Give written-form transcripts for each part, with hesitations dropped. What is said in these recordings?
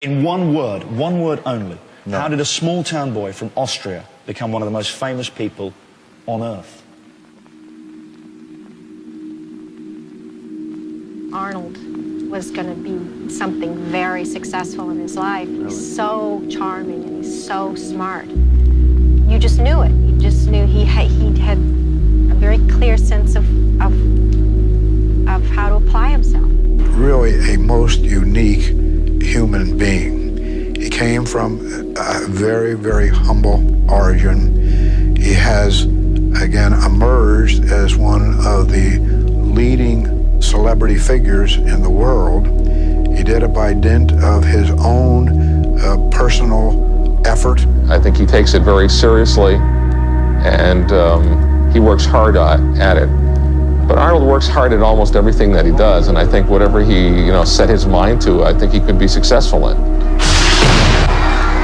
In one word only, no. How did a small town boy from Austria become one of the most famous people on earth? Arnold was going to be something very successful in his life. He's so charming and he's so smart. You just knew it. You just knew he had a very clear sense of how to apply himself. Really a most unique human being. He came from a very, very humble origin. He has, again, emerged as one of the leading celebrity figures in the world. He did it by dint of his own personal effort. I think he takes it very seriously, and he works hard at it. But Arnold works hard at almost everything that he does, and I think whatever he set his mind to, I think he could be successful in.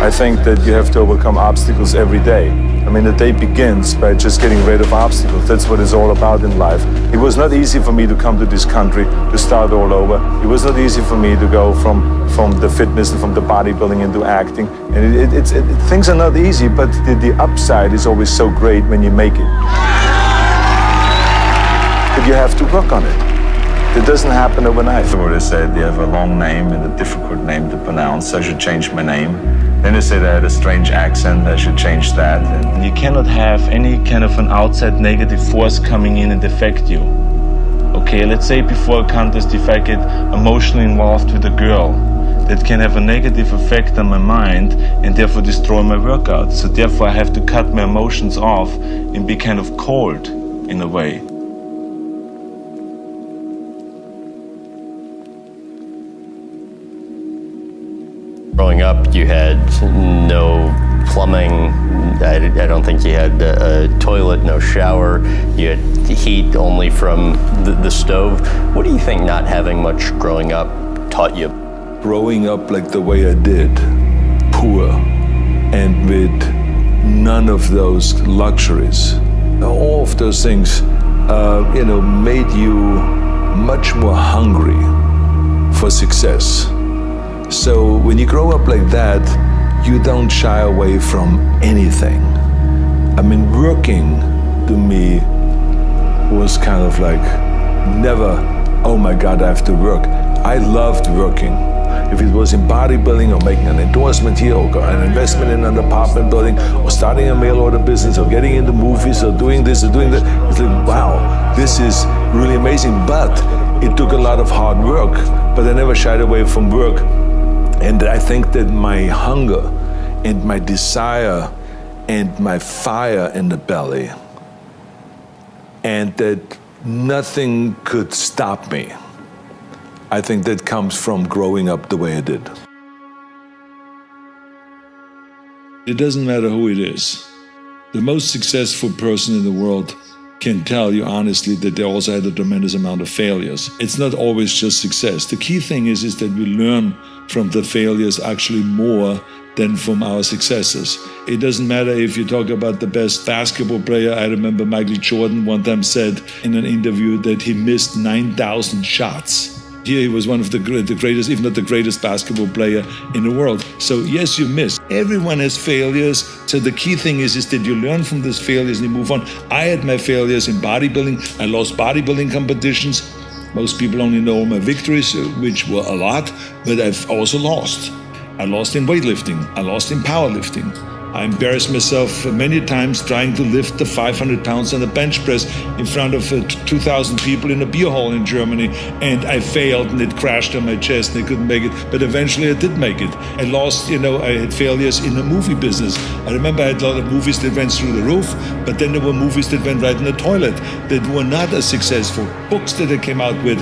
I think that you have to overcome obstacles every day. I mean, the day begins by just getting rid of obstacles. That's what it's all about in life. It was not easy for me to come to this country, to start all over. It was not easy for me to go from the fitness and from the bodybuilding into acting. And things are not easy, but the upside is always so great when you make it. But you have to work on it. It doesn't happen overnight. Or they said you have a long name and a difficult name to pronounce, I should change my name. Then they said I had a strange accent, I should change that. And you cannot have any kind of an outside negative force coming in and affect you. Okay, let's say before a contest, if I get emotionally involved with a girl, that can have a negative effect on my mind and therefore destroy my workout. So therefore I have to cut my emotions off and be kind of cold in a way. Growing up, you had no plumbing. I don't think you had a toilet, no shower. You had heat only from the stove. What do you think not having much growing up taught you? Growing up like the way I did, poor, and with none of those luxuries, all of those things, made you much more hungry for success. So when you grow up like that, you don't shy away from anything. I mean, working to me was kind of like never, oh my God, I have to work. I loved working. If it was in bodybuilding or making an endorsement here or an investment in an apartment building or starting a mail order business or getting into movies or doing this or doing that, it's like, wow, this is really amazing. But it took a lot of hard work, but I never shied away from work. And I think that my hunger and my desire and my fire in the belly, and that nothing could stop me, I think that comes from growing up the way I did. It doesn't matter who it is. The most successful person in the world can tell you honestly that they also had a tremendous amount of failures. It's not always just success. The key thing is that we learn from the failures actually more than from our successes. It doesn't matter if you talk about the best basketball player. I remember Michael Jordan one time said in an interview that he missed 9,000 shots. Here he was one of the greatest, if not the greatest basketball player in the world. So yes, you miss. Everyone has failures. So the key thing is that you learn from these failures and you move on. I had my failures in bodybuilding. I lost bodybuilding competitions. Most people only know my victories, which were a lot, but I've also lost. I lost in weightlifting. I lost in powerlifting. I embarrassed myself many times trying to lift the 500 pounds on a bench press in front of 2,000 people in a beer hall in Germany, and I failed and it crashed on my chest and I couldn't make it, but eventually I did make it. I lost, I had failures in the movie business. I remember I had a lot of movies that went through the roof, but then there were movies that went right in the toilet that were not as successful. Books that I came out with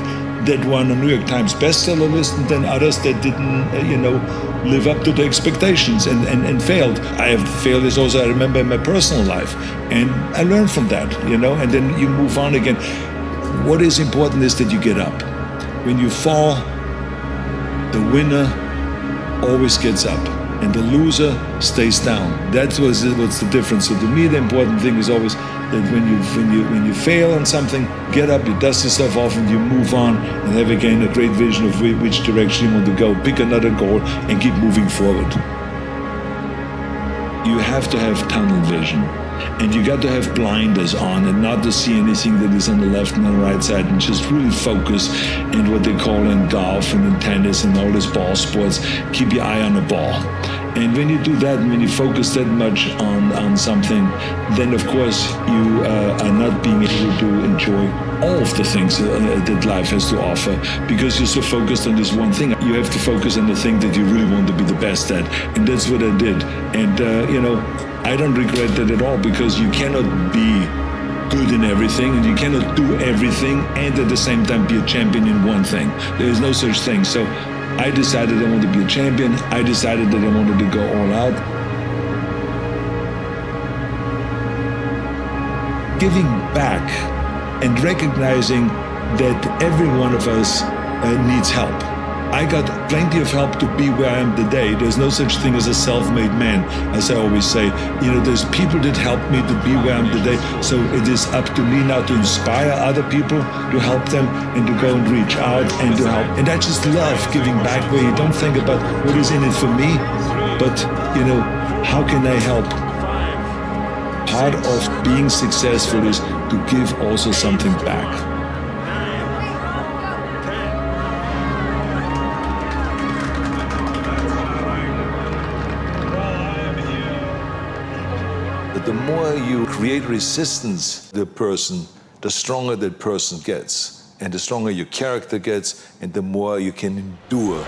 that were on the New York Times bestseller list, and then others that didn't, live up to the expectations and failed. I have failures also, I remember, in my personal life. And I learned from that, and then you move on again. What is important is that you get up. When you fall, the winner always gets up. and the loser stays down. That's what's the difference. So to me, the important thing is always that when you fail on something, get up, you dust yourself off, and you move on, and have again a great vision of which direction you want to go. Pick another goal and keep moving forward. You have to have tunnel vision. And you got to have blinders on and not to see anything that is on the left and on the right side, and just really focus. And what they call in golf and in tennis and all these ball sports, keep your eye on the ball. And when you do that, and when you focus that much on something, then of course you are not being able to enjoy all of the things that life has to offer, because you're so focused on this one thing. You have to focus on the thing that you really want to be the best at. And that's what I did. And, I don't regret that at all, because you cannot be good in everything and you cannot do everything and at the same time be a champion in one thing. There is no such thing. So I decided I wanted to be a champion. I decided that I wanted to go all out. Giving back and recognizing that every one of us needs help. I got plenty of help to be where I am today. There's no such thing as a self-made man, as I always say. There's people that helped me to be where I am today. So it is up to me now to inspire other people, to help them, and to go and reach out and to help. And I just love giving back, where you don't think about what is in it for me, but, how can I help? Part of being successful is to give also something back. The more you create resistance to the person, the stronger that person gets. And the stronger your character gets, and the more you can endure.